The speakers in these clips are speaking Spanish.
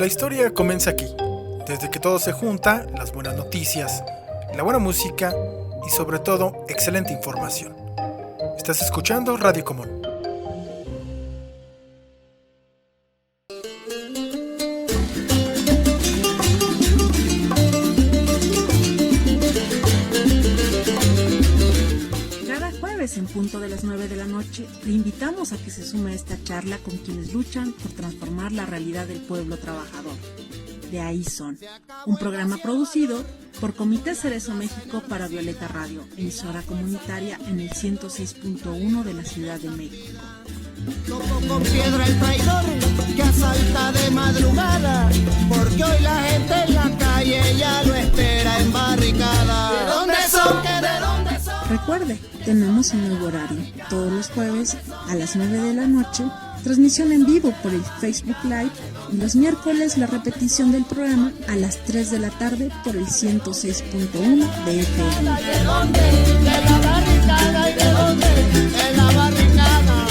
La historia comienza aquí, desde que todo se junta, las buenas noticias, la buena música y sobre todo excelente información. Estás escuchando Radio Común. En punto de las 9 de la noche, le invitamos a que se sume a esta charla con quienes luchan por transformar la realidad del pueblo trabajador. De ahí son, un programa producido por Comité Cerezo México para Violeta Radio, emisora comunitaria en el 106.1 de la Ciudad de México. Topo con piedra el traidor que asalta de madrugada, porque hoy la gente en la calle ya lo espera en barricada. ¿De dónde son? ¿De dónde son? Recuerde, tenemos un nuevo horario, todos los jueves a las 9 de la noche, transmisión en vivo por el Facebook Live, y los miércoles la repetición del programa a las 3 de la tarde por el 106.1 de FM. ¿De dónde? De la barricada. ¿Y de dónde? De la barricada.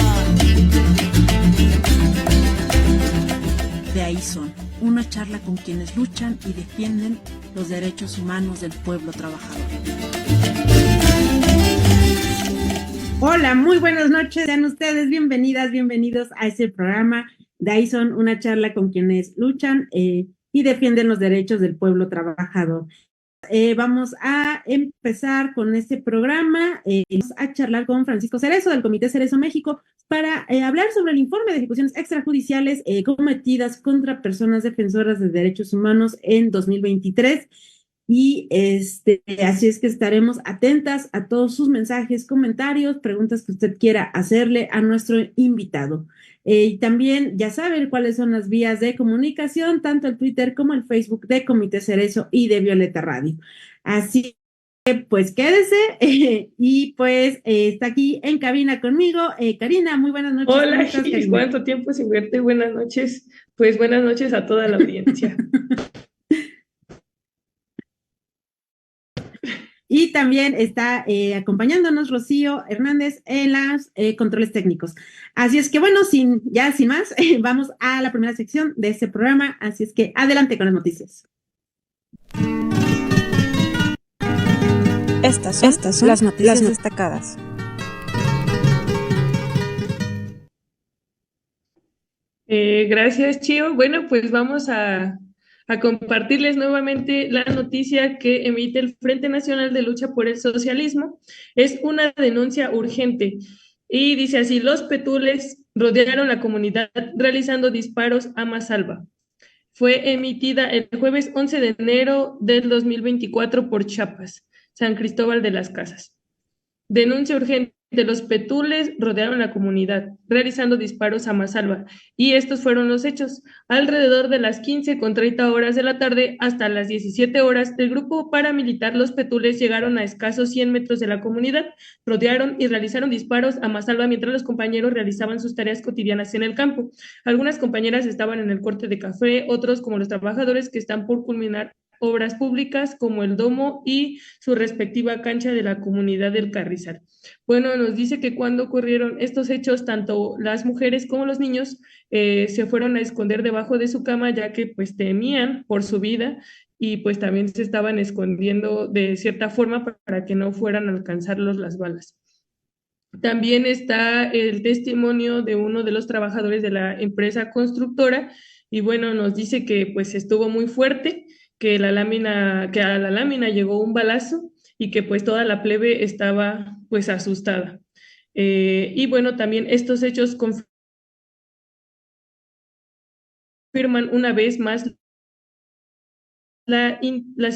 De ahí son, una charla con quienes luchan y defienden los derechos humanos del pueblo trabajador. Hola, muy buenas noches, sean ustedes bienvenidas, bienvenidos a este programa. De ahí son, una charla con quienes luchan y defienden los derechos del pueblo trabajador. Vamos a empezar con este programa, vamos a charlar con Francisco Cerezo del Comité Cerezo México para hablar sobre el informe de ejecuciones extrajudiciales cometidas contra personas defensoras de derechos humanos en 2023. Y así es que estaremos atentas a todos sus mensajes, comentarios, preguntas que usted quiera hacerle a nuestro invitado. Y también ya saben cuáles son las vías de comunicación, tanto el Twitter como el Facebook de Comité Cerezo y de Violeta Radio. Así que pues quédese y pues está aquí en cabina conmigo Karina. Muy buenas noches. Hola Gis, ¿cuánto tiempo sin verte? Buenas noches. Pues buenas noches a toda la audiencia. Y también está acompañándonos Rocío Hernández en los controles técnicos. Así es que bueno, sin más, vamos a la primera sección de este programa. Así es que adelante con las noticias. Estas son las noticias destacadas. Gracias, Chio. Bueno, pues vamos a compartirles nuevamente la noticia que emite el Frente Nacional de Lucha por el Socialismo. Es una denuncia urgente y dice así: los petules rodearon la comunidad realizando disparos a mansalva. Fue emitida el jueves 11 de enero del 2024 por Chiapas, San Cristóbal de las Casas. Denuncia urgente: los petules rodearon la comunidad, realizando disparos a mansalva, y estos fueron los hechos. Alrededor de las 15:30 de la tarde hasta las 17 horas, el grupo paramilitar Los Petules llegaron a escasos 100 metros de la comunidad, rodearon y realizaron disparos a mansalva mientras los compañeros realizaban sus tareas cotidianas en el campo. Algunas compañeras estaban en el corte de café, otros, como los trabajadores que están por culminar obras públicas como el domo y su respectiva cancha de la comunidad del Carrizal. Bueno, nos dice que cuando ocurrieron estos hechos, tanto las mujeres como los niños se fueron a esconder debajo de su cama, ya que pues temían por su vida y pues también se estaban escondiendo de cierta forma para que no fueran a alcanzarlos las balas. También está el testimonio de uno de los trabajadores de la empresa constructora y bueno, nos dice que pues estuvo muy fuerte, que a la lámina llegó un balazo y que pues toda la plebe estaba pues asustada. Y bueno, también estos hechos confirman una vez más las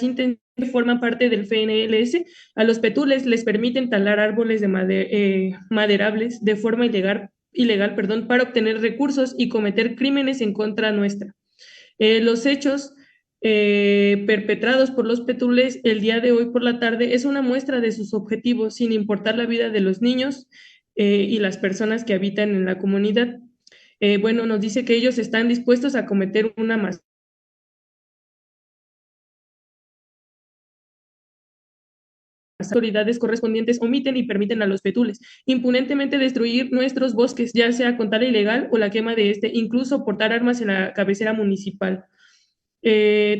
intenciones que forman parte del FNLS. A los petules les permiten talar árboles maderables de forma ilegal, para obtener recursos y cometer crímenes en contra nuestra. Los hechos perpetrados por los petules el día de hoy por la tarde es una muestra de sus objetivos, sin importar la vida de los niños y las personas que habitan en la comunidad. Bueno, nos dice que ellos están dispuestos a cometer una masacre. Las autoridades correspondientes omiten y permiten a los petules impunemente destruir nuestros bosques, ya sea con tala ilegal o la quema de incluso portar armas en la cabecera municipal.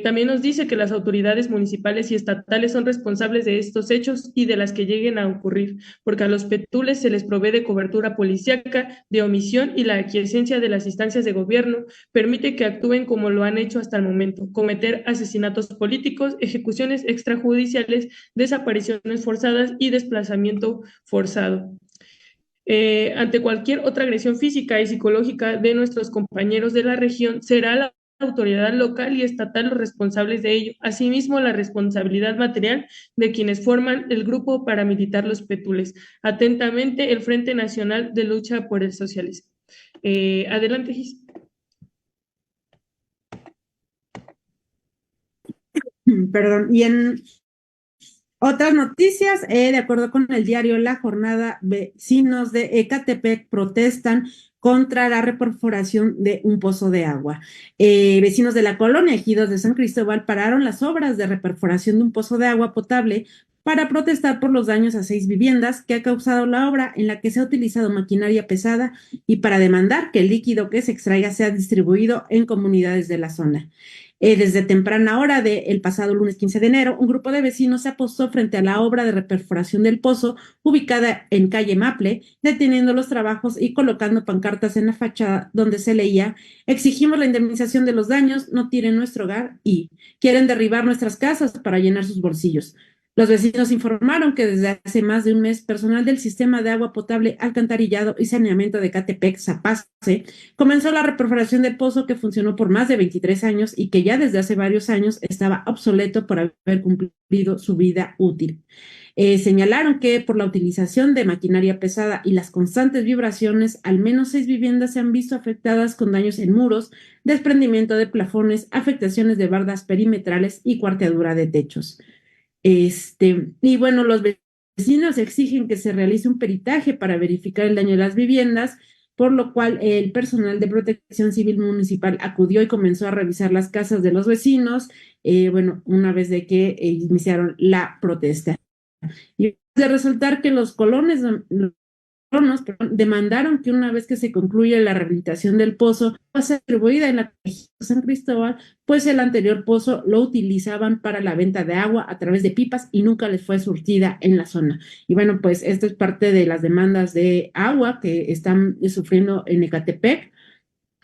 También nos dice que las autoridades municipales y estatales son responsables de estos hechos y de las que lleguen a ocurrir, porque a los petules se les provee de cobertura policíaca, de omisión, y la aquiescencia de las instancias de gobierno permite que actúen como lo han hecho hasta el momento: cometer asesinatos políticos, ejecuciones extrajudiciales, desapariciones forzadas y desplazamiento forzado. Ante cualquier otra agresión física y psicológica de nuestros compañeros de la región, será la autoridad local y estatal los responsables de ello. Asimismo, la responsabilidad material de quienes forman el grupo paramilitar Los Petules. Atentamente, el Frente Nacional de Lucha por el Socialismo. Adelante, Gis. Perdón, y en otras noticias, de acuerdo con el diario La Jornada, vecinos de Ecatepec protestan contra la reperforación de un pozo de agua. Vecinos de la colonia Ejidos de San Cristóbal pararon las obras de reperforación de un pozo de agua potable para protestar por los daños a 6 viviendas que ha causado la obra, en la que se ha utilizado maquinaria pesada, y para demandar que el líquido que se extraiga sea distribuido en comunidades de la zona. Desde temprana hora del pasado lunes 15 de enero, un grupo de vecinos se apostó frente a la obra de reperforación del pozo, ubicada en calle Maple, deteniendo los trabajos y colocando pancartas en la fachada donde se leía: exigimos la indemnización de los daños, no tiren nuestro hogar, y quieren derribar nuestras casas para llenar sus bolsillos. Los vecinos informaron que desde hace más de un mes, personal del Sistema de Agua Potable, Alcantarillado y Saneamiento de Ecatepec, SAPACE, comenzó la reperforación del pozo, que funcionó por más de 23 años y que ya desde hace varios años estaba obsoleto por haber cumplido su vida útil. Señalaron que por la utilización de maquinaria pesada y las constantes vibraciones, al menos 6 viviendas se han visto afectadas con daños en muros, desprendimiento de plafones, afectaciones de bardas perimetrales y cuarteadura de techos. Y bueno, los vecinos exigen que se realice un peritaje para verificar el daño de las viviendas, por lo cual el personal de Protección Civil Municipal acudió y comenzó a revisar las casas de los vecinos, una vez de que iniciaron la protesta. Y de resultar que los colonos demandaron que una vez que se concluya la rehabilitación del pozo, va a ser distribuida en la región de San Cristóbal, pues el anterior pozo lo utilizaban para la venta de agua a través de pipas y nunca les fue surtida en la zona. Y bueno, pues esto es parte de las demandas de agua que están sufriendo en Ecatepec,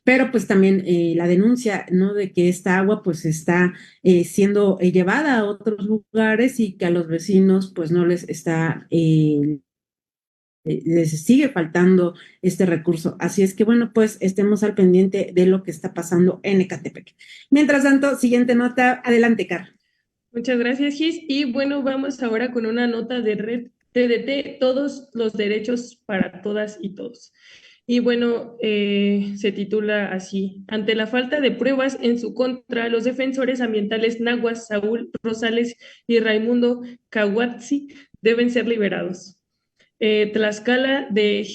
pero pues también la denuncia, ¿no?, de que esta agua pues está siendo llevada a otros lugares y que a los vecinos pues no les está les sigue faltando este recurso. Así es que, bueno, pues estemos al pendiente de lo que está pasando en Ecatepec. Mientras tanto, siguiente nota. Adelante, Car. Muchas gracias, Gis. Y bueno, vamos ahora con una nota de Red TDT, todos los derechos para todas y todos. Y bueno, se titula así: ante la falta de pruebas en su contra, los defensores ambientales nahuas Saúl Rosales y Raimundo Cahuatzi deben ser liberados. Tlaxcala de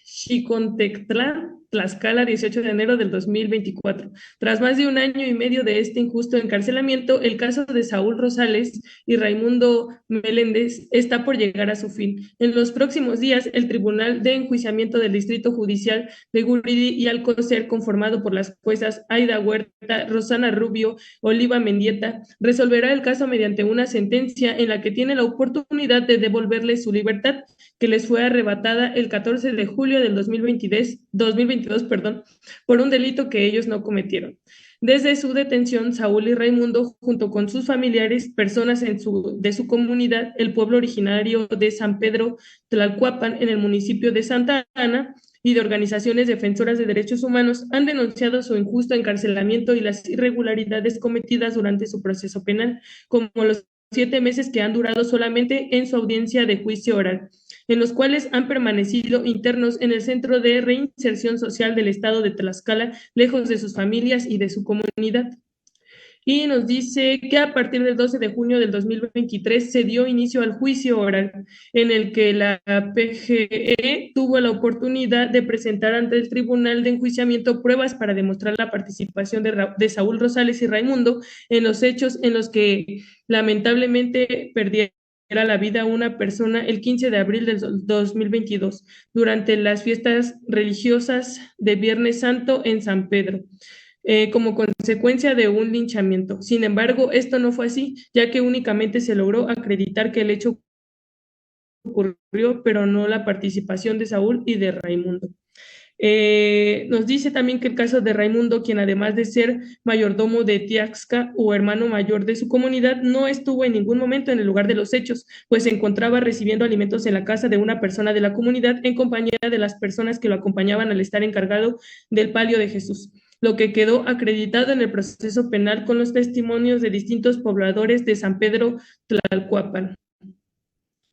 Xicontectlán, Tlaxcala, 18 de enero del 2024. Tras más de un año y medio de este injusto encarcelamiento, el caso de Saúl Rosales y Raimundo Meléndez está por llegar a su fin. En los próximos días, el Tribunal de Enjuiciamiento del Distrito Judicial de Guridi y Alcocer, conformado por las juezas Aida Huerta, Rosana Rubio, Oliva Mendieta, resolverá el caso mediante una sentencia en la que tiene la oportunidad de devolverle su libertad, que les fue arrebatada el 14 de julio del 2022, por un delito que ellos no cometieron. Desde su detención, Saúl y Raimundo, junto con sus familiares, personas de su comunidad, el pueblo originario de San Pedro Tlalcuapan, en el municipio de Santa Ana, y de organizaciones defensoras de derechos humanos, han denunciado su injusto encarcelamiento y las irregularidades cometidas durante su proceso penal, como los 7 meses que han durado solamente en su audiencia de juicio oral, en los cuales han permanecido internos en el Centro de Reinserción Social del Estado de Tlaxcala, lejos de sus familias y de su comunidad. Y nos dice que a partir del 12 de junio del 2023 se dio inicio al juicio oral, en el que la PGE tuvo la oportunidad de presentar ante el Tribunal de Enjuiciamiento pruebas para demostrar la participación de Saúl Rosales y Raimundo en los hechos en los que lamentablemente perdieron la vida una persona el 15 de abril del 2022, durante las fiestas religiosas de Viernes Santo en San Pedro. como consecuencia de un linchamiento. Sin embargo, esto no fue así, ya que únicamente se logró acreditar que el hecho ocurrió, pero no la participación de Saúl y de Raimundo. Nos dice también que el caso de Raimundo, quien además de ser mayordomo de Tiaxca o hermano mayor de su comunidad, no estuvo en ningún momento en el lugar de los hechos, pues se encontraba recibiendo alimentos en la casa de una persona de la comunidad en compañía de las personas que lo acompañaban al estar encargado del palio de Jesús, lo que quedó acreditado en el proceso penal con los testimonios de distintos pobladores de San Pedro Tlalcuapan.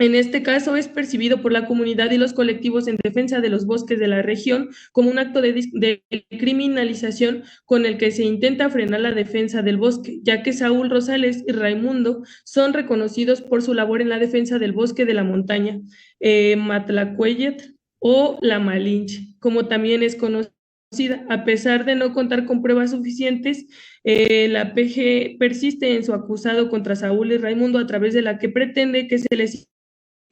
En este caso es percibido por la comunidad y los colectivos en defensa de los bosques de la región como un acto de criminalización con el que se intenta frenar la defensa del bosque, ya que Saúl Rosales y Raimundo son reconocidos por su labor en la defensa del bosque de la montaña, Matlacueyet o la Malinche, como también es conocida. A pesar de no contar con pruebas suficientes, la PG persiste en su acusado contra Saúl y Raimundo, a través de la que pretende que se les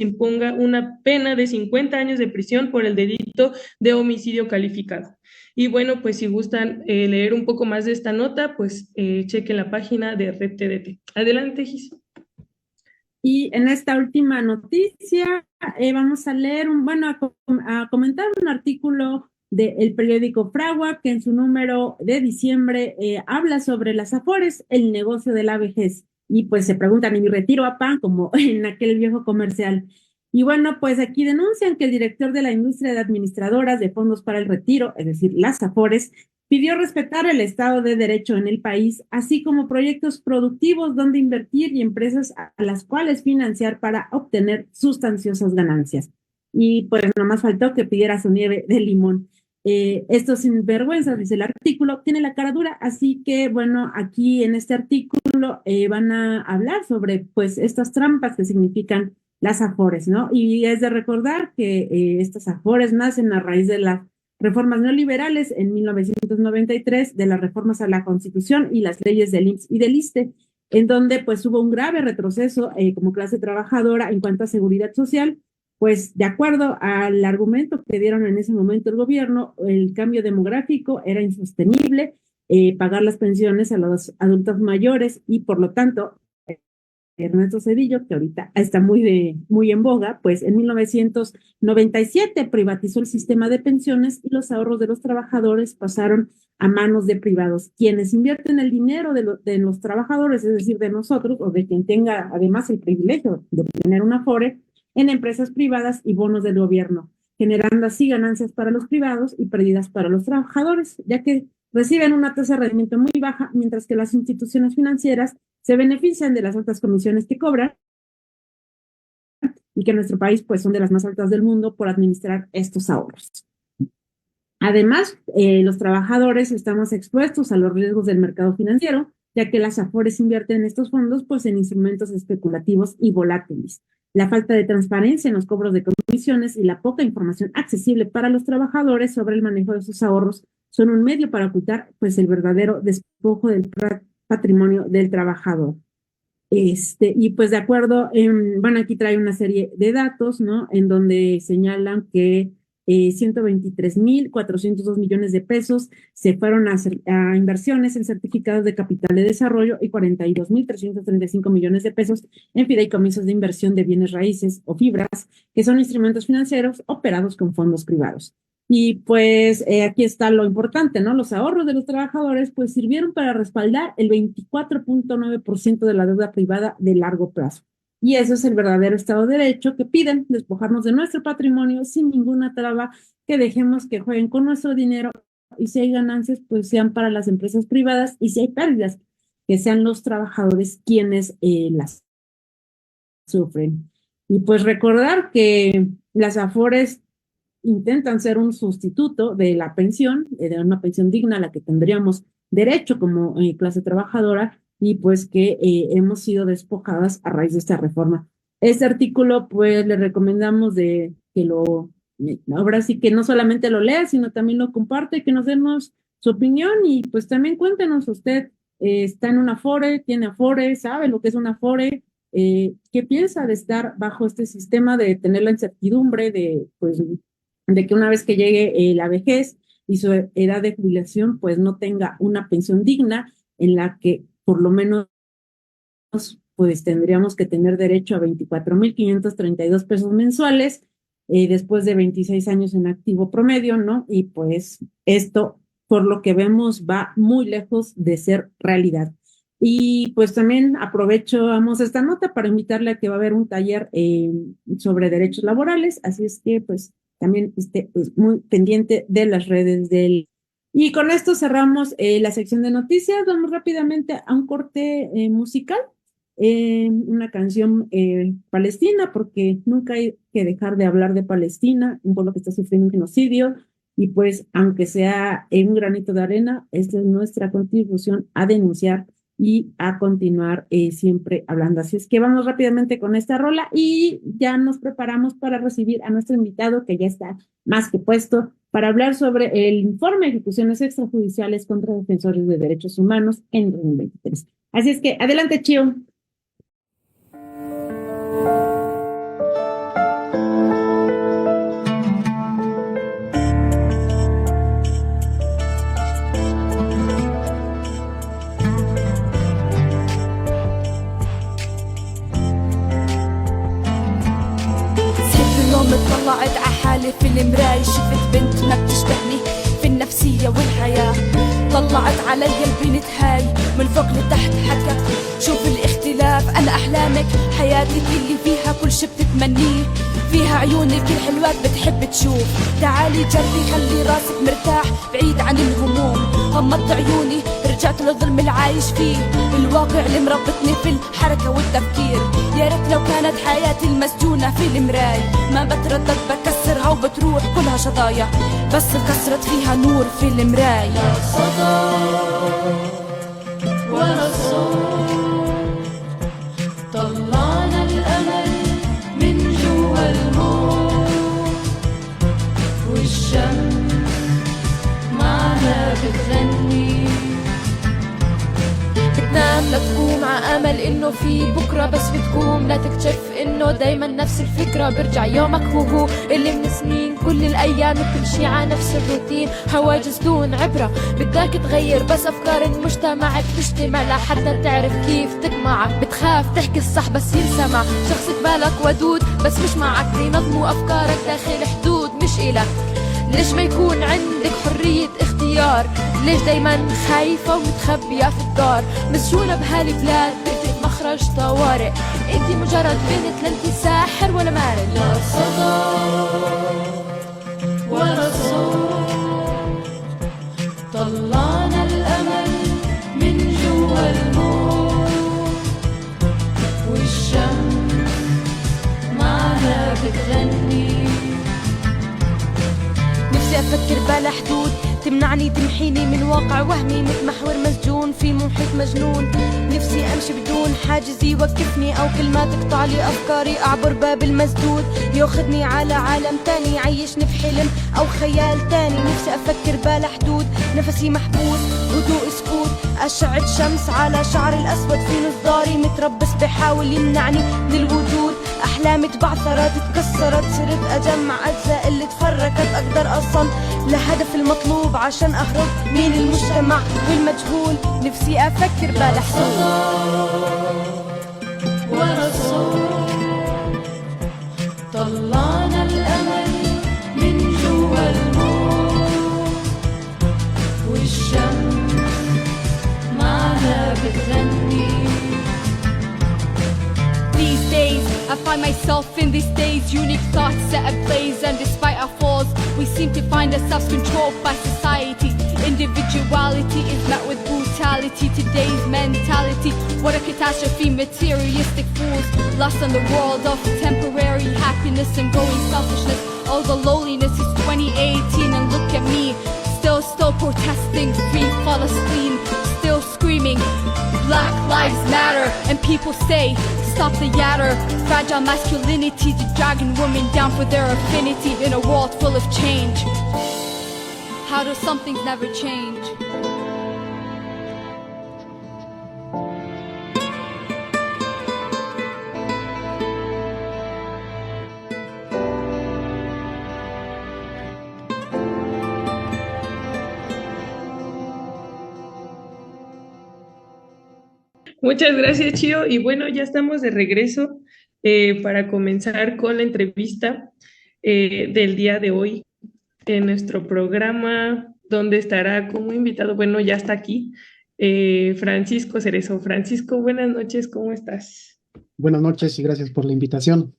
imponga una pena de 50 años de prisión por el delito de homicidio calificado. Y bueno, pues si gustan leer un poco más de esta nota, pues chequen la página de Red TDT. Adelante, Gis. Y en esta última noticia vamos a leer, a comentar un artículo del periódico Fragua, que en su número de diciembre habla sobre las Afores, el negocio de la vejez. Y pues se preguntan, ¿y mi retiro a pan? Como en aquel viejo comercial. Y bueno, pues aquí denuncian que el director de la industria de administradoras de fondos para el retiro, es decir, las Afores, pidió respetar el Estado de Derecho en el país, así como proyectos productivos donde invertir y empresas a las cuales financiar para obtener sustanciosas ganancias. Y pues nomás faltó que pidiera su nieve de limón. Estos sinvergüenzas, dice el artículo, tiene la cara dura, así que bueno, aquí en este artículo van a hablar sobre pues estas trampas que significan las Afores, ¿no? Y es de recordar que estas Afores nacen a raíz de las reformas neoliberales en 1993, de las reformas a la Constitución y las leyes del IMSS y del ISSSTE, en donde pues hubo un grave retroceso como clase trabajadora en cuanto a seguridad social. Pues de acuerdo al argumento que dieron en ese momento el gobierno, el cambio demográfico era insostenible, pagar las pensiones a los adultos mayores y por lo tanto Ernesto Zedillo, que ahorita está muy en boga, pues en 1997 privatizó el sistema de pensiones y los ahorros de los trabajadores pasaron a manos de privados, quienes invierten el dinero de los trabajadores, es decir, de nosotros o de quien tenga además el privilegio de tener una Afore, en empresas privadas y bonos del gobierno, generando así ganancias para los privados y pérdidas para los trabajadores, ya que reciben una tasa de rendimiento muy baja, mientras que las instituciones financieras se benefician de las altas comisiones que cobran y que en nuestro país pues son de las más altas del mundo por administrar estos ahorros. Además, los trabajadores estamos expuestos a los riesgos del mercado financiero, ya que las Afores invierten estos fondos pues en instrumentos especulativos y volátiles. La falta de transparencia en los cobros de comisiones y la poca información accesible para los trabajadores sobre el manejo de sus ahorros son un medio para ocultar pues el verdadero despojo del patrimonio del trabajador. Y pues de acuerdo, bueno, aquí trae una serie de datos, ¿no? En donde señalan que 123.402 millones de pesos se fueron a inversiones en certificados de capital de desarrollo y 42.335 millones de pesos en fideicomisos de inversión de bienes raíces o fibras, que son instrumentos financieros operados con fondos privados. Y pues aquí está lo importante, ¿no? Los ahorros de los trabajadores pues sirvieron para respaldar el 24.9% de la deuda privada de largo plazo. Y eso es el verdadero Estado de Derecho que piden, despojarnos de nuestro patrimonio sin ninguna traba, que dejemos que jueguen con nuestro dinero y si hay ganancias, pues sean para las empresas privadas y si hay pérdidas, que sean los trabajadores quienes las sufren. Y pues recordar que las Afores intentan ser un sustituto de la pensión, de una pensión digna a la que tendríamos derecho como clase trabajadora, y pues que hemos sido despojadas a raíz de esta reforma. Este artículo pues le recomendamos de que ahora sí que no solamente lo lea, sino también lo comparte, que nos demos su opinión y pues también cuéntenos, usted está en una Afore, tiene Afore, sabe lo que es una Afore, ¿qué piensa de estar bajo este sistema, de tener la incertidumbre de que una vez que llegue la vejez, y su edad de jubilación pues no tenga una pensión digna en la que por lo menos pues tendríamos que tener derecho a 24,532 pesos mensuales después de 26 años en activo promedio, ¿no? Y pues esto, por lo que vemos, va muy lejos de ser realidad. Y pues también aprovechamos esta nota para invitarle a que va a haber un taller sobre derechos laborales, así es que pues también esté pues, muy pendiente de las redes del... Y con esto cerramos la sección de noticias. Vamos rápidamente a un corte musical, una canción palestina, porque nunca hay que dejar de hablar de Palestina, un pueblo que está sufriendo un genocidio, y pues aunque sea un granito de arena, esta es nuestra contribución a denunciar y a continuar siempre hablando. Así es que vamos rápidamente con esta rola y ya nos preparamos para recibir a nuestro invitado que ya está más que puesto para hablar sobre el informe de ejecuciones extrajudiciales contra defensores de derechos humanos en 2023. Así es que adelante, Chio. طلعت عحالي في المراية شفت بنت ما بتشبهني في النفسية والحياة طلعت علي البنت هاي من فوق لتحت حكت شوف الاختلاف أنا أحلامك حياتك اللي فيها كل شي بتتمنيه فيها عيونك الحلوات بتحب تشوف تعالي جنبي خلي راسك مرتاح بعيد عن الهموم غمضت عيوني رجعت للظلم العايش فيه الواقع اللي مربطني في الحركة والتفكير يا ريت لو كانت حياتي المسجونة في المراي ما بتردد بكسرها وبتروح كلها شظايا بس انكسرت فيها نور في المراي لا صدى ولا صوت طلعنا الأمل من جوا الموت والشمس معنا بتغني بتنام لا تقوم ع امل انه في بكره بس بتقوم لا تكتشف انه دايما نفس الفكره برجع يومك هو اللي من سنين كل الايام بتمشي على نفس الروتين هواجس دون عبره بدك تغير بس افكار المجتمع بتجتمع لحتى تعرف كيف تقمعك بتخاف تحكي الصح بس ينسمع شخص بالك ودود بس مش معك ينظموا افكارك داخل حدود مش الك ليش ما يكون عندك حرية اختيار ليش دايما خايفة ومتخبية في الدار مسجونة بهالبلاد بدك مخرج طوارئ انتي مجرد بنت لا انتي ساحر ولا مارد لا صدى ولا صوت طلعنا الأمل من جوا الموت والشمس معنا بتغني نفسي أفكر بلا حدود تمنعني تمحيني من واقع وهمي متمحور مسجون في محيط مجنون نفسي أمشي بدون حاجز يوقفني أو كلمات تقطع لي أفكاري أعبر باب المسدود ياخدني على عالم تاني يعيشني في حلم أو خيال تاني نفسي أفكر بلا حدود نفسي محبوس هدوء سكوت أشعة شمس على شعري الأسود في نظاري متربص بحاول يمنعني من الوجود أحلامي تبعثرت اتكسرت صرت أجمع أجزاء اللي تفرقت أقدر أصل لهدف المطلوب عشان أهرب من المجتمع والمجهول نفسي أفكر بلا حدود ولا صوت طلعنا الأمل من جوا الموت والشمس معنا بتغني These days, I find myself in these days unique thoughts set ablaze and despite our flaws, we seem to find ourselves controlled by society. Individuality is met with brutality. Today's mentality, what a catastrophe, materialistic fools lost in the world of temporary happiness and growing selfishness. All the loneliness is 2018 and look at me, still protesting, free Palestine, still screaming Black Lives Matter, and people say stop the yatter. Fragile masculinity to dragging women down for their affinity in a world full of change. How do some things never change? Muchas gracias, Chio. Y bueno, ya estamos de regreso para comenzar con la entrevista del día de hoy en nuestro programa, donde estará como invitado, bueno, ya está aquí, Francisco Cerezo. Francisco, buenas noches, ¿cómo estás? Buenas noches y gracias por la invitación.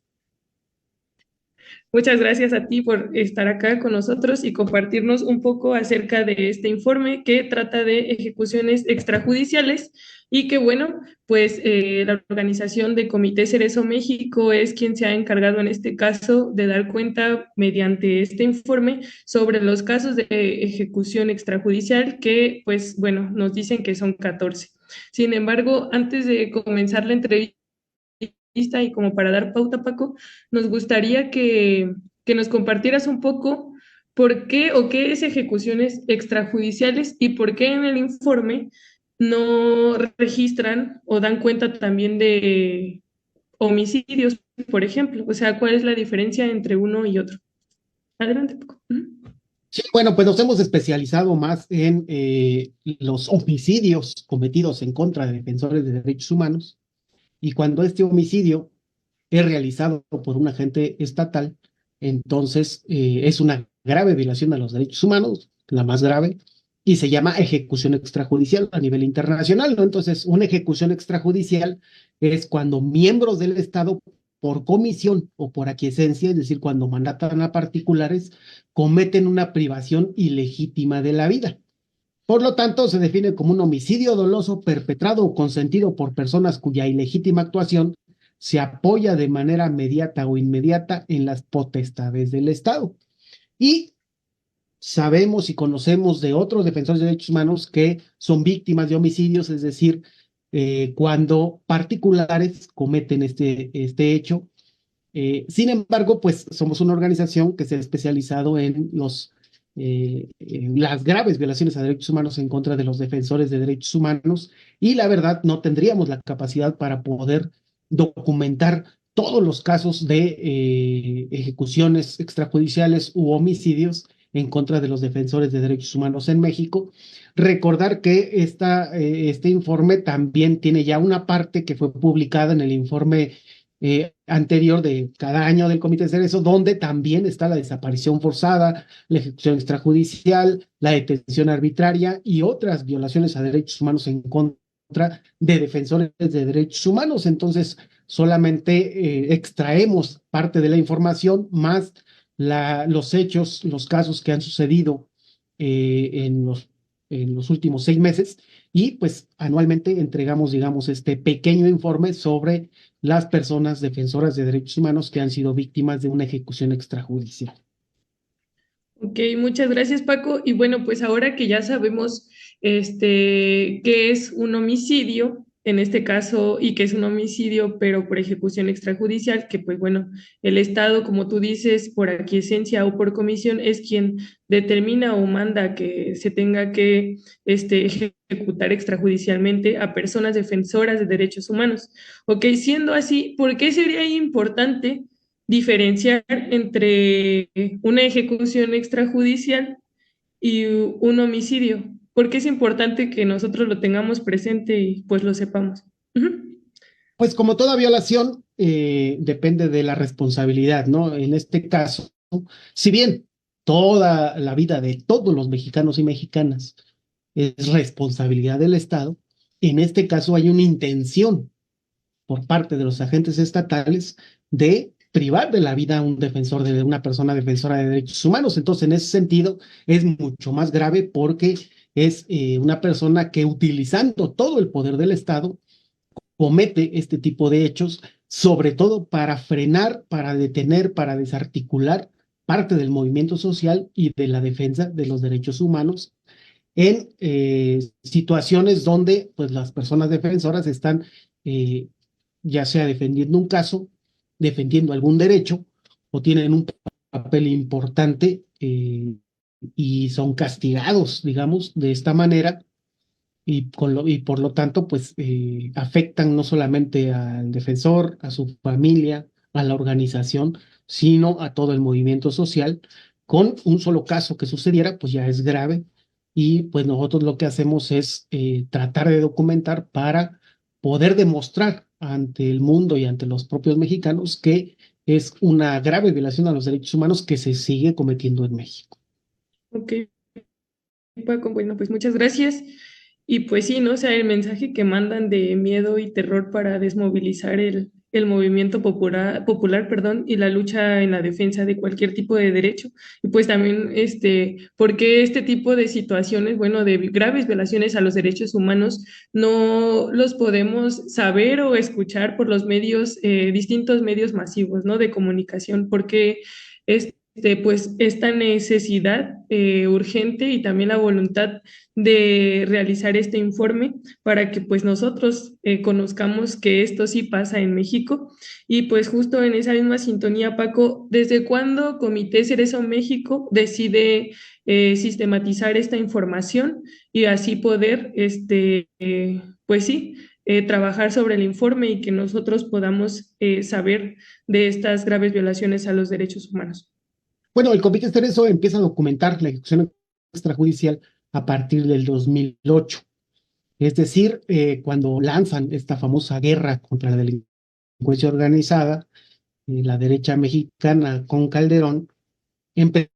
Muchas gracias a ti por estar acá con nosotros y compartirnos un poco acerca de este informe que trata de ejecuciones extrajudiciales y que bueno, pues la organización de Comité Cerezo México es quien se ha encargado en este caso de dar cuenta mediante este informe sobre los casos de ejecución extrajudicial que pues bueno, nos dicen que son 14. Sin embargo, antes de comenzar la entrevista, y como para dar pauta, Paco, nos gustaría que nos compartieras un poco por qué o qué es ejecuciones extrajudiciales y por qué en el informe no registran o dan cuenta también de homicidios, por ejemplo. O sea, ¿cuál es la diferencia entre uno y otro? Adelante, Paco. Sí, bueno, pues nos hemos especializado más en los homicidios cometidos en contra de defensores de derechos humanos, y cuando este homicidio es realizado por un agente estatal, entonces es una grave violación a los derechos humanos, la más grave, y se llama ejecución extrajudicial a nivel internacional, ¿no? Entonces, una ejecución extrajudicial es cuando miembros del Estado, por comisión o por aquiescencia, es decir, cuando mandatan a particulares, cometen una privación ilegítima de la vida. Por lo tanto, se define como un homicidio doloso perpetrado o consentido por personas cuya ilegítima actuación se apoya de manera mediata o inmediata en las potestades del Estado. Y sabemos y conocemos de otros defensores de derechos humanos que son víctimas de homicidios, es decir, cuando particulares cometen este hecho. Sin embargo, pues somos una organización que se ha especializado en las graves violaciones a derechos humanos en contra de los defensores de derechos humanos, y la verdad no tendríamos la capacidad para poder documentar todos los casos de ejecuciones extrajudiciales u homicidios en contra de los defensores de derechos humanos en México. Recordar que este informe también tiene ya una parte que fue publicada en el informe anterior de cada año del Comité de Cerezo, donde también está la desaparición forzada, la ejecución extrajudicial, la detención arbitraria y otras violaciones a derechos humanos en contra de defensores de derechos humanos. Entonces, solamente extraemos parte de la información más los hechos, los casos que han sucedido en los últimos 6 meses, y pues anualmente entregamos, digamos, este pequeño informe sobre las personas defensoras de derechos humanos que han sido víctimas de una ejecución extrajudicial. Ok, muchas gracias, Paco. Y bueno, pues ahora que ya sabemos qué es un homicidio, en este caso, y que es un homicidio, pero por ejecución extrajudicial, que pues bueno, el Estado, como tú dices, por aquiescencia o por comisión, es quien determina o manda que se tenga que ejecutar extrajudicialmente a personas defensoras de derechos humanos. Ok, siendo así, ¿por qué sería importante diferenciar entre una ejecución extrajudicial y un homicidio? Porque es importante que nosotros lo tengamos presente y pues lo sepamos. Pues como toda violación, depende de la responsabilidad, ¿no? En este caso, si bien toda la vida de todos los mexicanos y mexicanas es responsabilidad del Estado, en este caso hay una intención por parte de los agentes estatales de privar de la vida a un defensor, de una persona defensora de derechos humanos. Entonces, en ese sentido, es mucho más grave porque es una persona que, utilizando todo el poder del Estado, comete este tipo de hechos, sobre todo para frenar, para detener, para desarticular parte del movimiento social y de la defensa de los derechos humanos en situaciones donde pues, las personas defensoras están ya sea defendiendo un caso, defendiendo algún derecho, o tienen un papel importante y son castigados, digamos, de esta manera, y por lo tanto, pues afectan no solamente al defensor, a su familia, a la organización, sino a todo el movimiento social. Con un solo caso que sucediera, pues ya es grave, y pues nosotros lo que hacemos es tratar de documentar para poder demostrar ante el mundo y ante los propios mexicanos que es una grave violación a los derechos humanos que se sigue cometiendo en México. Ok, Paco, bueno, pues muchas gracias. Y pues sí, ¿no? O sea, el mensaje que mandan de miedo y terror para desmovilizar el movimiento popular, perdón, y la lucha en la defensa de cualquier tipo de derecho. Y pues también, porque este tipo de situaciones, bueno, de graves violaciones a los derechos humanos, no los podemos saber o escuchar por los medios, distintos medios masivos, ¿no? De comunicación, porque pues esta necesidad urgente y también la voluntad de realizar este informe para que pues nosotros conozcamos que esto sí pasa en México. Y pues justo en esa misma sintonía, Paco, ¿desde cuándo Comité Cerezo México decide sistematizar esta información y así poder, pues sí, trabajar sobre el informe y que nosotros podamos saber de estas graves violaciones a los derechos humanos? Bueno, el Comité Cerezo empieza a documentar la ejecución extrajudicial a partir del 2008. Es decir, cuando lanzan esta famosa guerra contra la delincuencia organizada, la derecha mexicana con Calderón, empezamos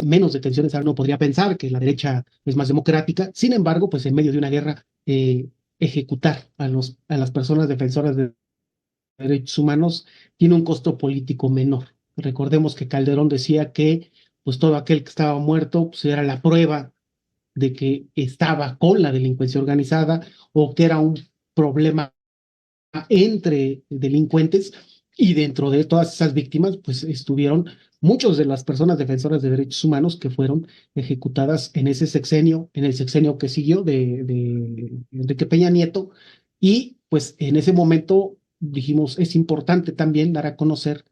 menos detenciones. Ahora uno podría pensar que la derecha es más democrática. Sin embargo, pues en medio de una guerra, ejecutar a las personas defensoras de derechos humanos tiene un costo político menor. Recordemos que Calderón decía que pues todo aquel que estaba muerto pues, era la prueba de que estaba con la delincuencia organizada o que era un problema entre delincuentes, y dentro de todas esas víctimas pues estuvieron muchos de las personas defensoras de derechos humanos que fueron ejecutadas en ese sexenio, en el sexenio que siguió de Enrique Peña Nieto. Y pues en ese momento dijimos, es importante también dar a conocer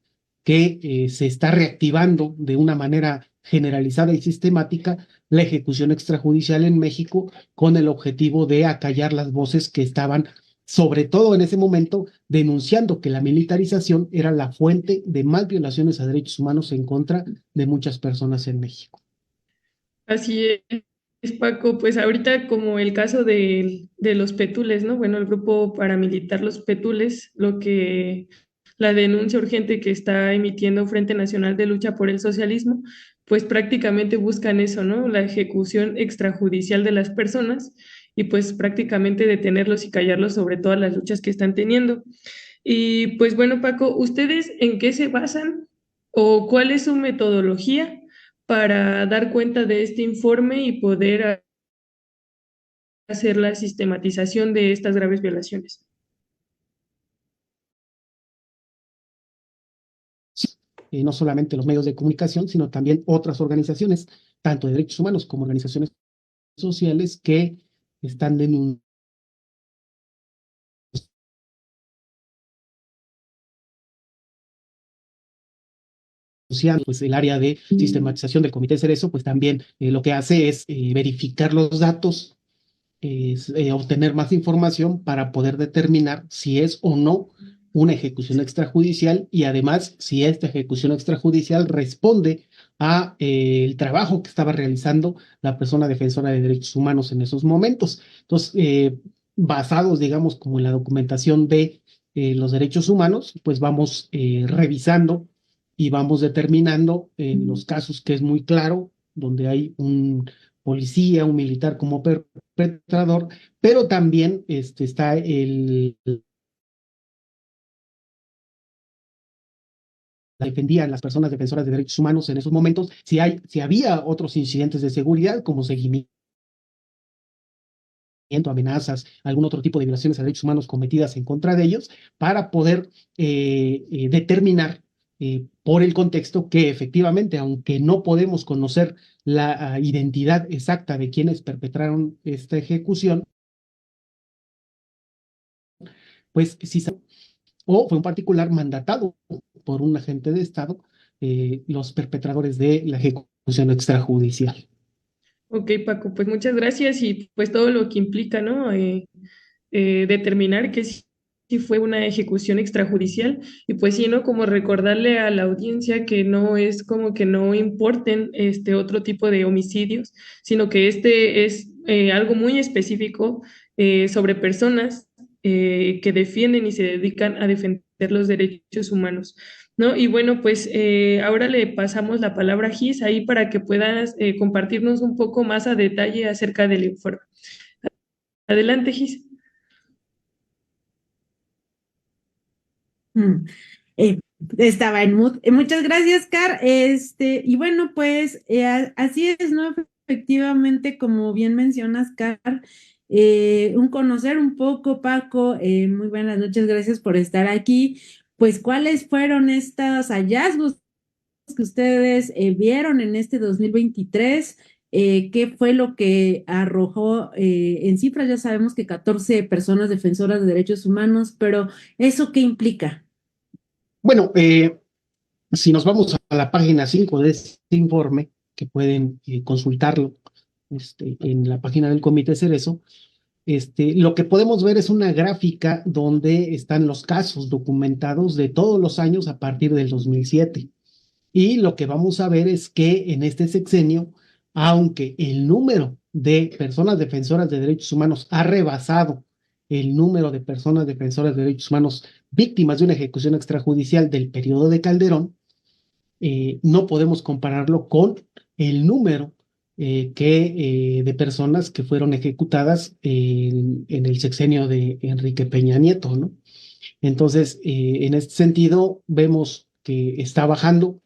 que se está reactivando de una manera generalizada y sistemática la ejecución extrajudicial en México, con el objetivo de acallar las voces que estaban, sobre todo en ese momento, denunciando que la militarización era la fuente de más violaciones a derechos humanos en contra de muchas personas en México. Así es, Paco. Pues ahorita como el caso de los Petules, ¿no? Bueno, el grupo paramilitar Los Petules, la denuncia urgente que está emitiendo Frente Nacional de Lucha por el Socialismo, pues prácticamente buscan eso, ¿no? La ejecución extrajudicial de las personas y pues prácticamente detenerlos y callarlos sobre todas las luchas que están teniendo. Y pues bueno, Paco, ¿ustedes en qué se basan o cuál es su metodología para dar cuenta de este informe y poder hacer la sistematización de estas graves violaciones? No solamente los medios de comunicación, sino también otras organizaciones, tanto de derechos humanos como organizaciones sociales, que están denunciando pues el área de sistematización del Comité Cerezo, pues también lo que hace es verificar los datos, obtener más información para poder determinar si es o no una ejecución extrajudicial, y además si esta ejecución extrajudicial responde a el trabajo que estaba realizando la persona defensora de derechos humanos en esos momentos. Entonces, basados, digamos, como en la documentación de los derechos humanos, pues vamos revisando y vamos determinando en los casos que es muy claro, donde hay un policía, un militar como perpetrador, pero también está defendían las personas defensoras de derechos humanos en esos momentos, si había otros incidentes de seguridad como seguimiento, amenazas, algún otro tipo de violaciones a derechos humanos cometidas en contra de ellos, para poder determinar por el contexto que efectivamente, aunque no podemos conocer la identidad exacta de quienes perpetraron esta ejecución, pues sí, o fue un particular mandatado por un agente de Estado, los perpetradores de la ejecución extrajudicial. Ok, Paco, pues muchas gracias y pues todo lo que implica, ¿no? Determinar que sí sí fue una ejecución extrajudicial. Y pues sí, ¿no? Como recordarle a la audiencia que no es como que no importen otro tipo de homicidios, sino que este es algo muy específico sobre personas que defienden y se dedican a defender los derechos humanos, ¿no? Y bueno, pues ahora le pasamos la palabra a Gis ahí para que puedas compartirnos un poco más a detalle acerca del informe. Adelante, Gis. Mm, Estaba en mood. Muchas gracias, Car. Y bueno, pues así es, ¿no? Efectivamente, como bien mencionas, Car, un conocer un poco, Paco, muy buenas noches, gracias por estar aquí. Pues, ¿cuáles fueron estos hallazgos que ustedes vieron en este 2023? ¿Qué fue lo que arrojó en cifras? Ya sabemos que 14 personas defensoras de derechos humanos, pero ¿eso qué implica? Bueno, si nos vamos a la página 5 de este informe, que pueden consultarlo en la página del Comité Cerezo, lo que podemos ver es una gráfica donde están los casos documentados de todos los años a partir del 2007. Y lo que vamos a ver es que en este sexenio, aunque el número de personas defensoras de derechos humanos ha rebasado el número de personas defensoras de derechos humanos víctimas de una ejecución extrajudicial del periodo de Calderón, no podemos compararlo con el número de personas que fueron ejecutadas en el sexenio de Enrique Peña Nieto, ¿no? Entonces, en este sentido, vemos que está bajando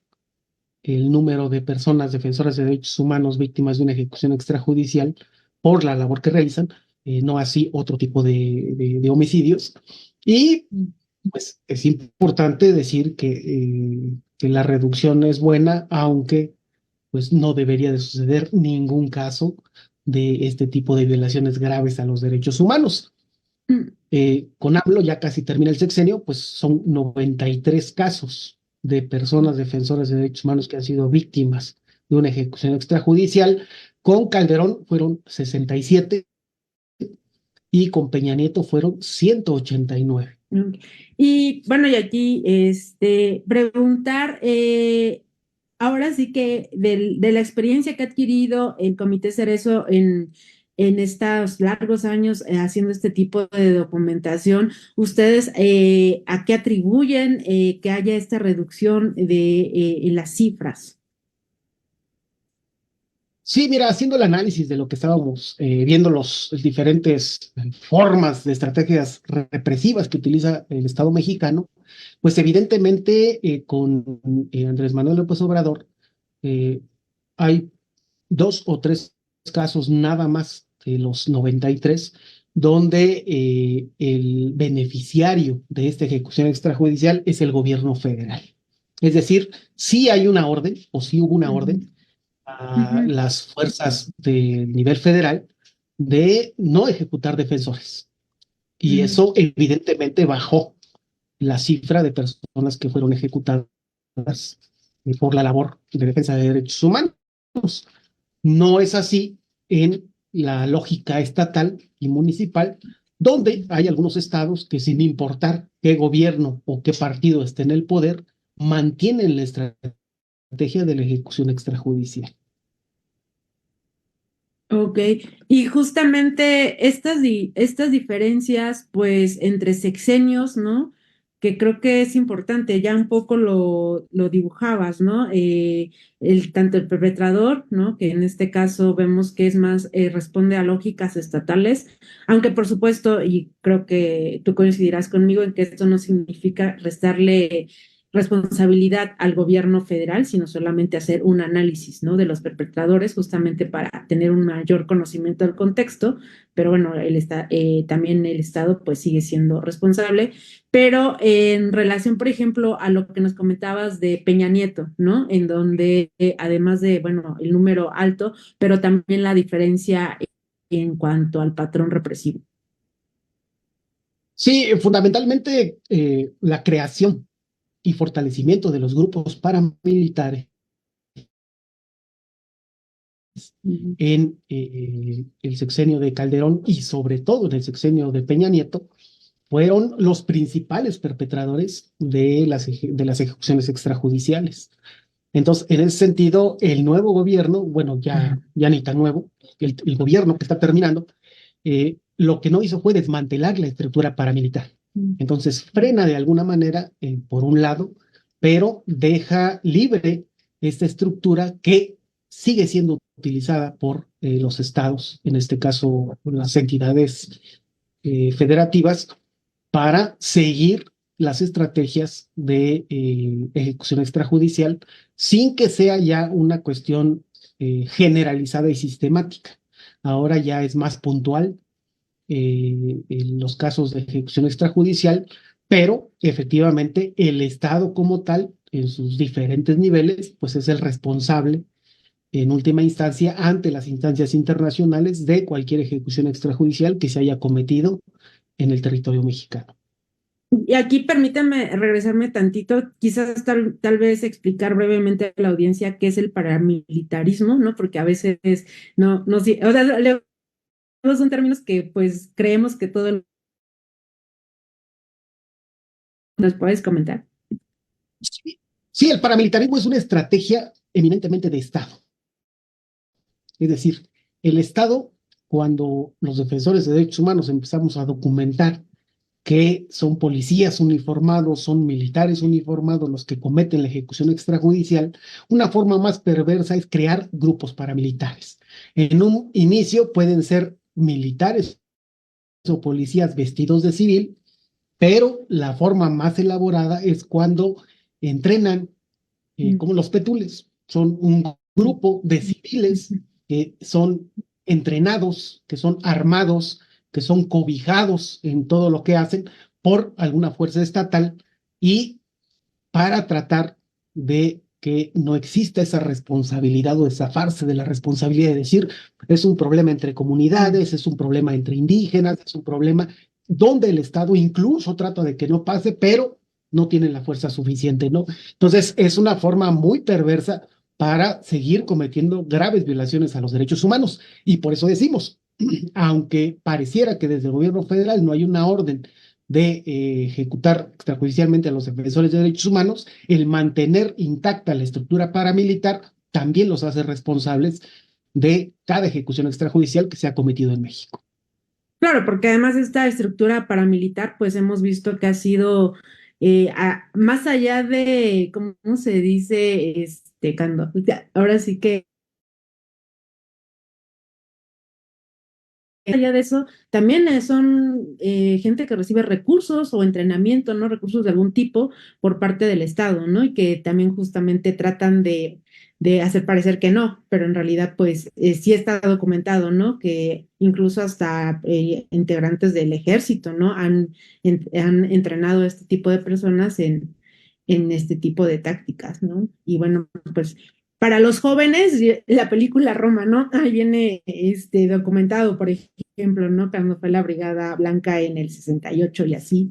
el número de personas defensoras de derechos humanos víctimas de una ejecución extrajudicial por la labor que realizan, no así otro tipo de homicidios. Y pues es importante decir que la reducción es buena, aunque pues no debería de suceder ningún caso de este tipo de violaciones graves a los derechos humanos. Con AMLO ya casi termina el sexenio, pues son 93 casos de personas defensoras de derechos humanos que han sido víctimas de una ejecución extrajudicial. Con Calderón fueron 67 y con Peña Nieto fueron 189. Y bueno, y aquí preguntar, ahora sí que de la experiencia que ha adquirido el Comité Cerezo en estos largos años haciendo este tipo de documentación, ¿ustedes a qué atribuyen que haya esta reducción en las cifras? Sí, mira, haciendo el análisis de lo que estábamos viendo, los diferentes formas de estrategias represivas que utiliza el Estado mexicano, pues evidentemente con Andrés Manuel López Obrador eh, hay 2 o 3 casos nada más de los 93 donde el beneficiario de esta ejecución extrajudicial es el gobierno federal. Es decir, sí hay una orden o sí hubo una orden a las fuerzas del nivel federal de no ejecutar defensores. Y eso evidentemente bajó la cifra de personas que fueron ejecutadas por la labor de defensa de derechos humanos. No es así en la lógica estatal y municipal, donde hay algunos estados que sin importar qué gobierno o qué partido esté en el poder, mantienen la estrategia de la ejecución extrajudicial. Ok, y justamente estas diferencias, pues, entre sexenios, ¿no? Que creo que es importante, ya un poco lo dibujabas, ¿no? Tanto el perpetrador, ¿no? Que en este caso vemos que es más, responde a lógicas estatales, aunque por supuesto, y creo que tú coincidirás conmigo en que esto no significa restarle responsabilidad al gobierno federal, sino solamente hacer un análisis, ¿no? De los perpetradores, justamente para tener un mayor conocimiento del contexto, pero bueno, también el Estado pues sigue siendo responsable, pero en relación, por ejemplo, a lo que nos comentabas de Peña Nieto, ¿no? En donde además de, bueno, el número alto, pero también la diferencia en cuanto al patrón represivo. Sí, fundamentalmente la creación y fortalecimiento de los grupos paramilitares en el sexenio de Calderón y sobre todo en el sexenio de Peña Nieto fueron los principales perpetradores de las ejecuciones extrajudiciales. Entonces, en ese sentido, el nuevo gobierno, bueno, ya ni tan nuevo, el gobierno que está terminando, lo que no hizo fue desmantelar la estructura paramilitar. Entonces, frena de alguna manera, por un lado, pero deja libre esta estructura que sigue siendo utilizada por los estados, en este caso las entidades federativas, para seguir las estrategias de ejecución extrajudicial sin que sea ya una cuestión generalizada y sistemática. Ahora ya es más puntual en los casos de ejecución extrajudicial, pero efectivamente el Estado como tal, en sus diferentes niveles, pues es el responsable en última instancia ante las instancias internacionales de cualquier ejecución extrajudicial que se haya cometido en el territorio mexicano. Y aquí permítame regresarme tantito, quizás tal vez explicar brevemente a la audiencia qué es el paramilitarismo, ¿no? Porque a veces no, o sea, son términos que pues creemos que todo ¿nos puedes comentar? Sí, el paramilitarismo es una estrategia eminentemente de Estado. Es decir, el Estado, cuando los defensores de derechos humanos empezamos a documentar que son policías uniformados, son militares uniformados los que cometen la ejecución extrajudicial, una forma más perversa es crear grupos paramilitares. En un inicio pueden ser militares o policías vestidos de civil, pero la forma más elaborada es cuando entrenan como los petules. Son un grupo de civiles que son entrenados, que son armados, que son cobijados en todo lo que hacen por alguna fuerza estatal y para tratar de que no exista esa responsabilidad o zafarse de la responsabilidad de decir es un problema entre comunidades, es un problema entre indígenas, es un problema donde el Estado incluso trata de que no pase, pero no tienen la fuerza suficiente, ¿no? Entonces es una forma muy perversa para seguir cometiendo graves violaciones a los derechos humanos. Y por eso decimos, aunque pareciera que desde el gobierno federal no hay una orden de ejecutar extrajudicialmente a los defensores de derechos humanos, el mantener intacta la estructura paramilitar también los hace responsables de cada ejecución extrajudicial que se ha cometido en México. Claro, porque además esta estructura paramilitar, pues hemos visto que ha sido más allá de, ¿cómo se dice? Ahora sí que allá de eso, también son gente que recibe recursos o entrenamiento, ¿no? Recursos de algún tipo por parte del Estado, ¿no? Y que también justamente tratan de hacer parecer que no, pero en realidad pues sí está documentado, ¿no? Que incluso hasta integrantes del ejército, ¿no? Han entrenado a este tipo de personas en este tipo de tácticas, ¿no? Y bueno, pues para los jóvenes, la película Roma, ¿no? Ahí viene documentado, por ejemplo, ¿no? Cuando fue la Brigada Blanca en el 68 y así.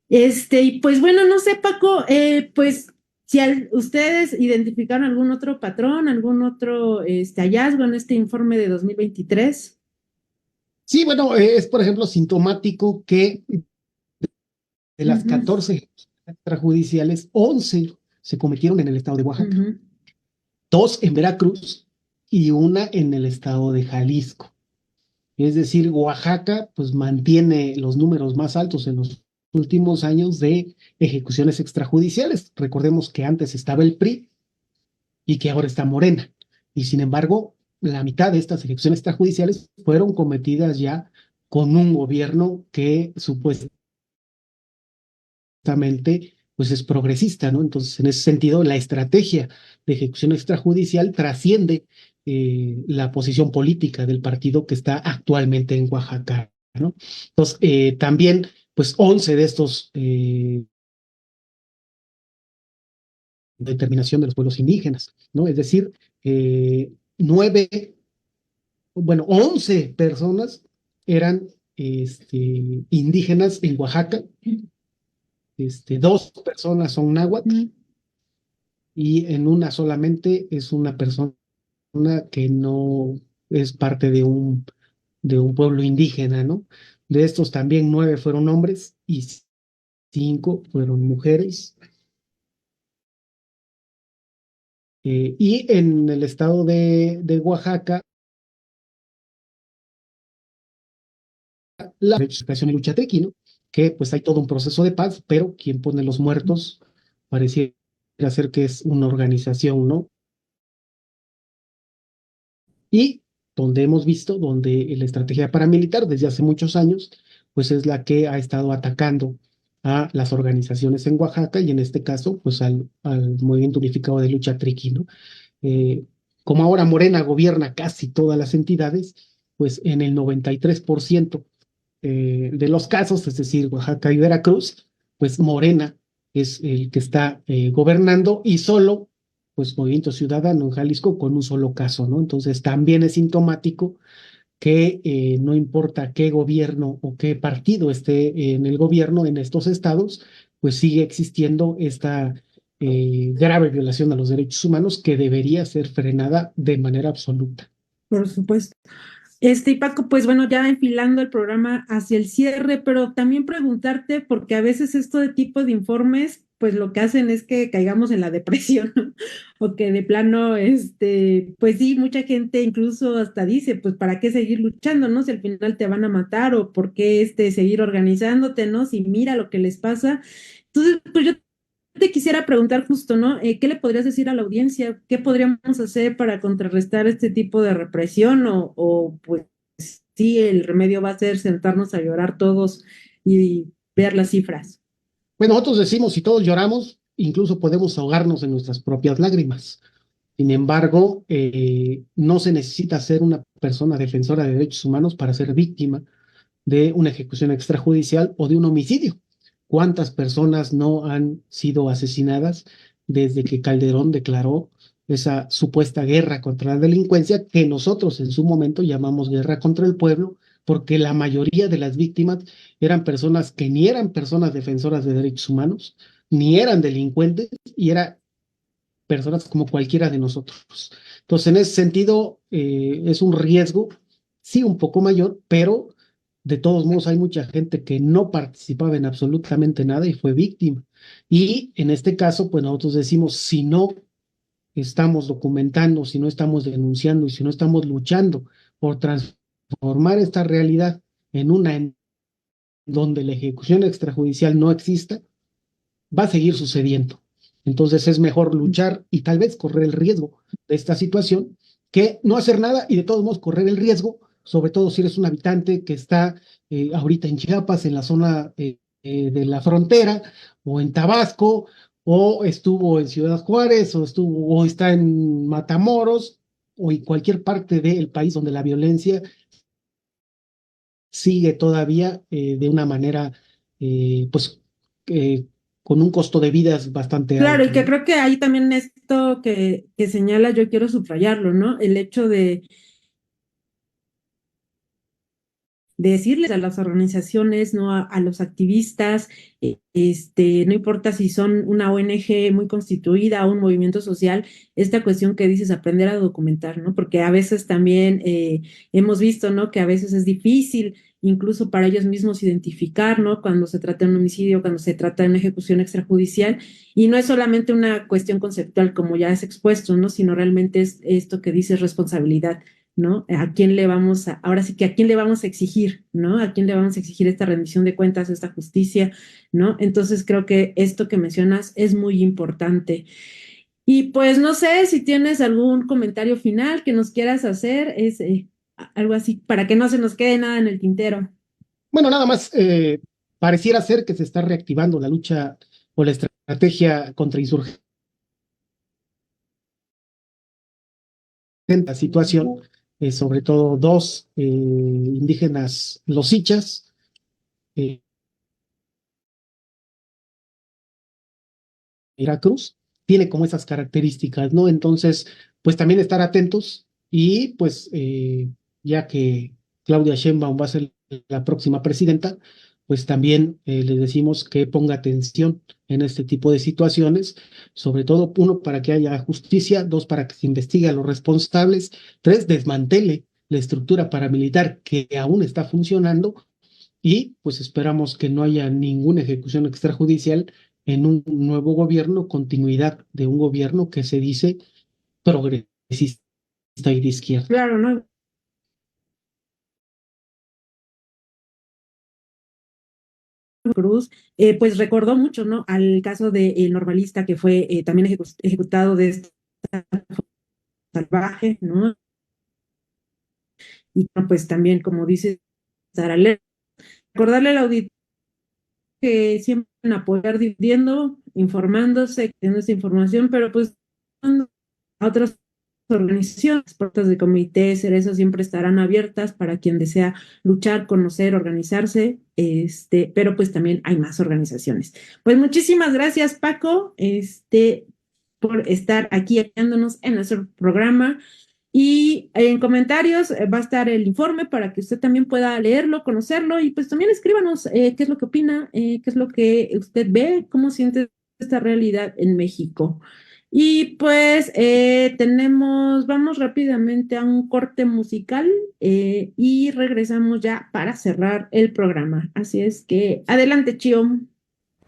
Y pues bueno, no sé, Paco, pues si ustedes identificaron algún otro patrón, algún otro hallazgo en este informe de 2023. Sí, bueno, es por ejemplo sintomático que de las 14 extrajudiciales, 11 se cometieron en el estado de Oaxaca. 2 en Veracruz y 1 en el estado de Jalisco. Es decir, Oaxaca pues mantiene los números más altos en los últimos años de ejecuciones extrajudiciales. Recordemos que antes estaba el PRI y que ahora está Morena. Y sin embargo, la mitad de estas ejecuciones extrajudiciales fueron cometidas ya con un gobierno que supuestamente pues es progresista, ¿no? Entonces, en ese sentido, la estrategia de ejecución extrajudicial trasciende la posición política del partido que está actualmente en Oaxaca, ¿no? Entonces, también, pues 11 de estos determinación de los pueblos indígenas, ¿no? Es decir, 11 personas eran indígenas en Oaxaca, 2 personas son náhuatl y en una solamente es una persona que no es parte de un pueblo indígena, ¿no? De estos también 9 fueron hombres y 5 fueron mujeres. Y en el estado de Oaxaca, la Educación y Lucha Triqui, ¿no? Que pues hay todo un proceso de paz, pero quien pone los muertos pareciera ser que es una organización, ¿no? Y donde hemos visto, donde la estrategia paramilitar desde hace muchos años, pues es la que ha estado atacando a las organizaciones en Oaxaca y en este caso, pues al Movimiento Unificado de Lucha Triqui, ¿no? Eh, como ahora Morena gobierna casi todas las entidades, pues en el 93% de los casos, es decir, Oaxaca y Veracruz, pues Morena es el que está gobernando y solo, pues Movimiento Ciudadano en Jalisco con un solo caso, ¿no? Entonces también es sintomático que no importa qué gobierno o qué partido esté en el gobierno en estos estados, pues sigue existiendo esta grave violación a los derechos humanos que debería ser frenada de manera absoluta. Por supuesto. Y Paco, pues bueno, ya enfilando el programa hacia el cierre, pero también preguntarte, porque a veces este tipo de informes, pues lo que hacen es que caigamos en la depresión, ¿no? O que de plano, pues sí, mucha gente incluso hasta dice, pues ¿para qué seguir luchando, no? Si al final te van a matar, o ¿por qué seguir organizándote, no? Si mira lo que les pasa. Entonces, pues yo te quisiera preguntar justo, ¿no? ¿Qué le podrías decir a la audiencia? ¿Qué podríamos hacer para contrarrestar este tipo de represión? Pues sí, el remedio va a ser sentarnos a llorar todos y ver las cifras. Pues nosotros decimos, si todos lloramos, incluso podemos ahogarnos en nuestras propias lágrimas. Sin embargo, no se necesita ser una persona defensora de derechos humanos para ser víctima de una ejecución extrajudicial o de un homicidio. ¿Cuántas personas no han sido asesinadas desde que Calderón declaró esa supuesta guerra contra la delincuencia que nosotros en su momento llamamos guerra contra el pueblo, porque la mayoría de las víctimas eran personas que ni eran personas defensoras de derechos humanos, ni eran delincuentes, y eran personas como cualquiera de nosotros? Entonces, en ese sentido, es un riesgo, sí, un poco mayor, pero de todos modos hay mucha gente que no participaba en absolutamente nada y fue víctima. Y en este caso, pues nosotros decimos, si no estamos documentando, si no estamos denunciando y si no estamos luchando por transformar esta realidad en una en donde la ejecución extrajudicial no exista, va a seguir sucediendo. Entonces es mejor luchar y tal vez correr el riesgo de esta situación que no hacer nada y de todos modos correr el riesgo, sobre todo si eres un habitante que está ahorita en Chiapas, en la zona de la frontera, o en Tabasco, o estuvo en Ciudad Juárez, o está en Matamoros, o en cualquier parte del país donde la violencia sigue todavía de una manera, pues, con un costo de vidas bastante Claro, alto, y que ¿no? creo que ahí también esto que señala, yo quiero subrayarlo, ¿no? El hecho de decirles a las organizaciones, ¿no? A los activistas, no importa si son una ONG muy constituida o un movimiento social, esta cuestión que dices, aprender a documentar, ¿no? Porque a veces también hemos visto, ¿no? Que a veces es difícil incluso para ellos mismos identificar, ¿no? Cuando se trata de un homicidio, cuando se trata de una ejecución extrajudicial, y no es solamente una cuestión conceptual como ya es expuesto, ¿no? Sino realmente es esto que dices, responsabilidad, ¿no? ¿A quién le vamos ahora sí que a quién le vamos a exigir, ¿no? ¿A quién le vamos a exigir esta rendición de cuentas, esta justicia, ¿no? Entonces creo que esto que mencionas es muy importante. Y pues no sé si tienes algún comentario final que nos quieras hacer, algo así, para que no se nos quede nada en el tintero. Bueno, nada más, pareciera ser que se está reactivando la lucha o la estrategia contra insurgentes, la situación, sobre todo dos indígenas losichas, eh, Veracruz, tiene como esas características, ¿no? Entonces, pues también estar atentos y pues ya que Claudia Sheinbaum va a ser la próxima presidenta, pues también le decimos que ponga atención en este tipo de situaciones, sobre todo, uno, para que haya justicia, dos, para que se investigue a los responsables, tres, desmantele la estructura paramilitar que aún está funcionando y pues esperamos que no haya ninguna ejecución extrajudicial en un nuevo gobierno, continuidad de un gobierno que se dice progresista y de izquierda. Claro, ¿no? Cruz, pues recordó mucho, ¿no? Al caso del normalista que fue también ejecutado de esta salvaje, ¿no? Y bueno, pues también, como dice, recordarle al auditorio que siempre van a apoyar dividiendo, informándose, teniendo esta información, pero pues a otras organizaciones, puertas de comité, cerezos siempre estarán abiertas para quien desea luchar, conocer, organizarse, pero pues también hay más organizaciones. Pues muchísimas gracias, Paco, por estar aquí apoyándonos en nuestro programa. Y en comentarios va a estar el informe para que usted también pueda leerlo, conocerlo y pues también escríbanos qué es lo que opina, qué es lo que usted ve, cómo siente esta realidad en México. Y pues vamos rápidamente a un corte musical y regresamos ya para cerrar el programa. Así es que adelante, Chio.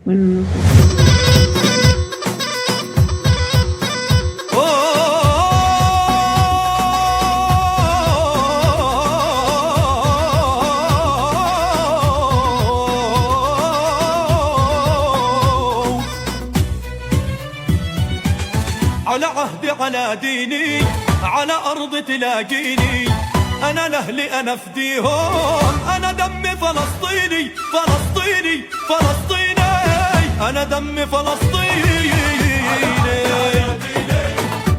Bueno, no sé. على عهدي على ديني على أرض تلاقيني أنا لأهلي أنا فديهم أنا دمي فلسطيني فلسطيني فلسطيني أنا دمي فلسطيني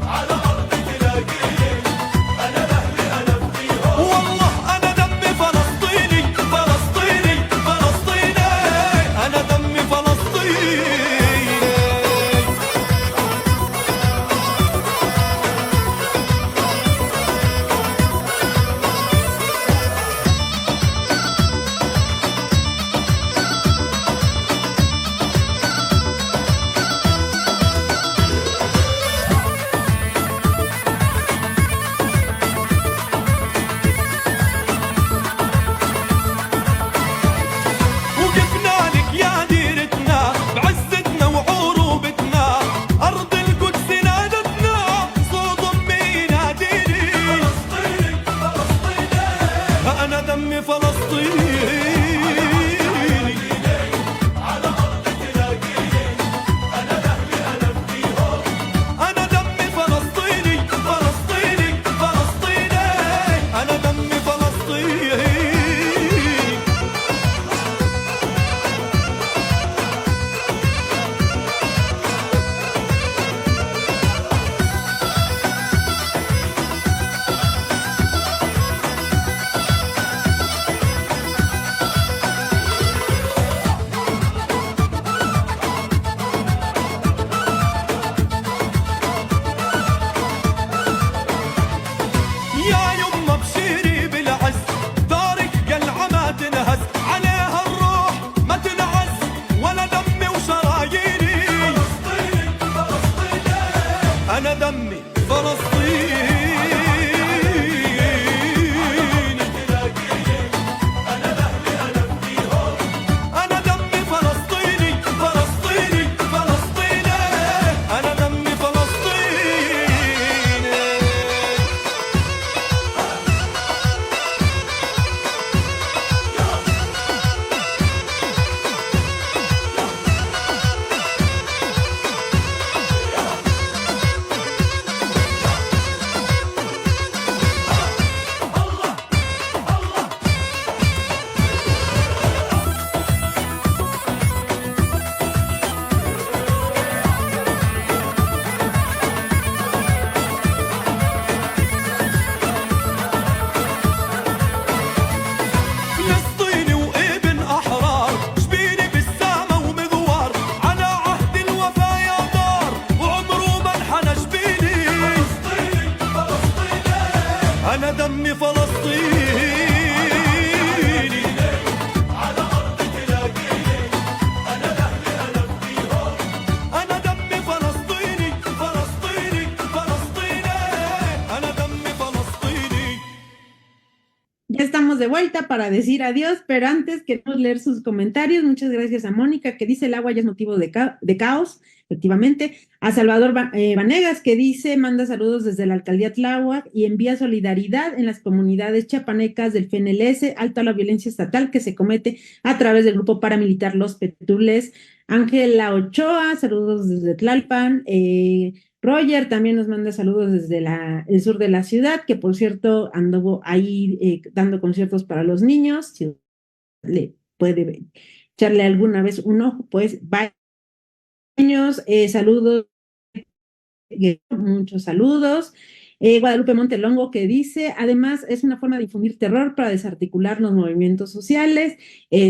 على أرض تلاقيني أنا لأهلي أنا فديهم والله أنا دمي فلسطيني فلسطيني فلسطيني أنا دمي فلسطيني estamos de vuelta para decir adiós, pero antes queremos leer sus comentarios. Muchas gracias a Mónica, que dice el agua ya es motivo de caos, efectivamente. A Salvador Vanegas, que dice, manda saludos desde la alcaldía Tláhuac y envía solidaridad en las comunidades chiapanecas del FNLS, alto a la violencia estatal que se comete a través del grupo paramilitar Los Petules. Ángela Ochoa, saludos desde Tlalpan. Roger también nos manda saludos desde el sur de la ciudad, que por cierto anduvo ahí dando conciertos para los niños. Si le puede echarle alguna vez un ojo, pues vaya. Saludos, muchos saludos. Guadalupe Montelongo, que dice, además es una forma de difundir terror para desarticular los movimientos sociales.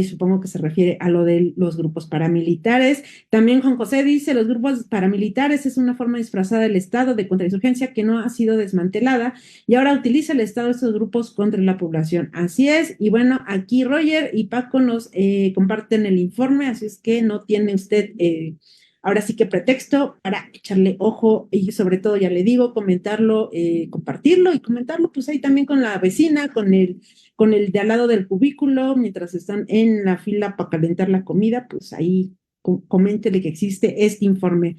Supongo que se refiere a lo de los grupos paramilitares. También Juan José dice, los grupos paramilitares es una forma disfrazada del Estado de contrainsurgencia que no ha sido desmantelada y ahora utiliza el Estado estos grupos contra la población. Así es, y bueno, aquí Roger y Paco nos comparten el informe, así es que no tiene usted ahora sí que pretexto para echarle ojo y sobre todo, ya le digo, comentarlo, compartirlo y comentarlo pues ahí también con la vecina, con el de al lado del cubículo, mientras están en la fila para calentar la comida, pues ahí coméntele que existe este informe.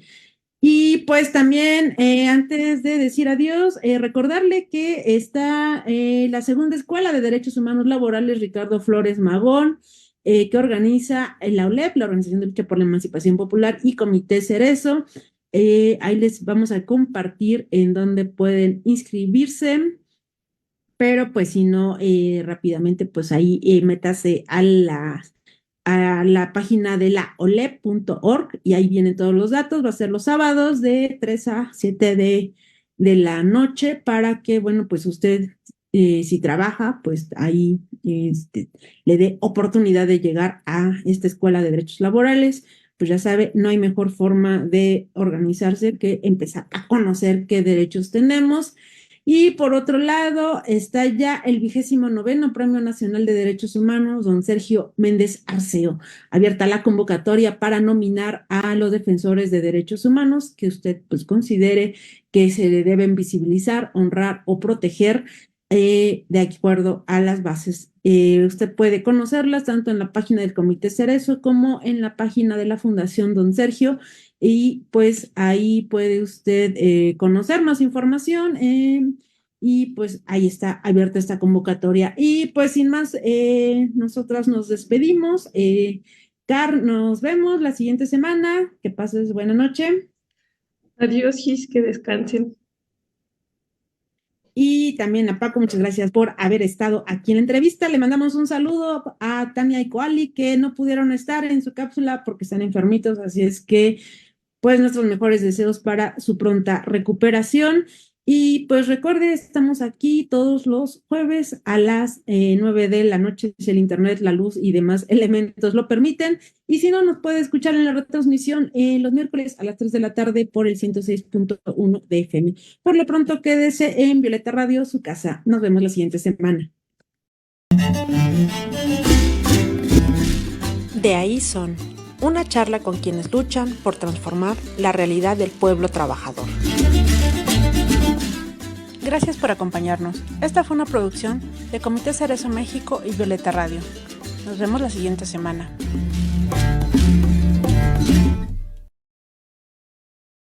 Y pues también, antes de decir adiós, recordarle que está la segunda Escuela de Derechos Humanos Laborales Ricardo Flores Magón, que organiza la OLEP, la Organización de Lucha por la Emancipación Popular, y Comité Cerezo. Ahí les vamos a compartir en dónde pueden inscribirse, pero pues si no, rápidamente, pues ahí métase a la página de la olep.org y ahí vienen todos los datos. Va a ser los sábados de 3 a 7 de la noche para que, bueno, pues usted, si trabaja, pues ahí le dé oportunidad de llegar a esta Escuela de Derechos Laborales. Pues ya sabe, no hay mejor forma de organizarse que empezar a conocer qué derechos tenemos. Y por otro lado, está ya el 29º Premio Nacional de Derechos Humanos, don Sergio Méndez Arceo. Abierta la convocatoria para nominar a los defensores de derechos humanos que usted pues considere que se le deben visibilizar, honrar o proteger de acuerdo a las bases. Usted puede conocerlas tanto en la página del Comité Cerezo como en la página de la Fundación Don Sergio, y pues ahí puede usted conocer más información y pues ahí está abierta esta convocatoria. Y pues sin más, nosotras nos despedimos. Car, nos vemos la siguiente semana. Que pases buena noche. Adiós, Gis, que descansen. Y también a Paco, muchas gracias por haber estado aquí en la entrevista. Le mandamos un saludo a Tania y Koali, que no pudieron estar en su cápsula porque están enfermitos, así es que pues nuestros mejores deseos para su pronta recuperación. Y pues recuerde, estamos aquí todos los jueves a las 9 de la noche, si el internet, la luz y demás elementos lo permiten. Y si no, nos puede escuchar en la retransmisión los miércoles a las 3 de la tarde por el 106.1 de FM. Por lo pronto, quédese en Violeta Radio, su casa. Nos vemos la siguiente semana. De ahí son una charla con quienes luchan por transformar la realidad del pueblo trabajador. Gracias por acompañarnos. Esta fue una producción de Comité Cerezo México y Violeta Radio. Nos vemos la siguiente semana.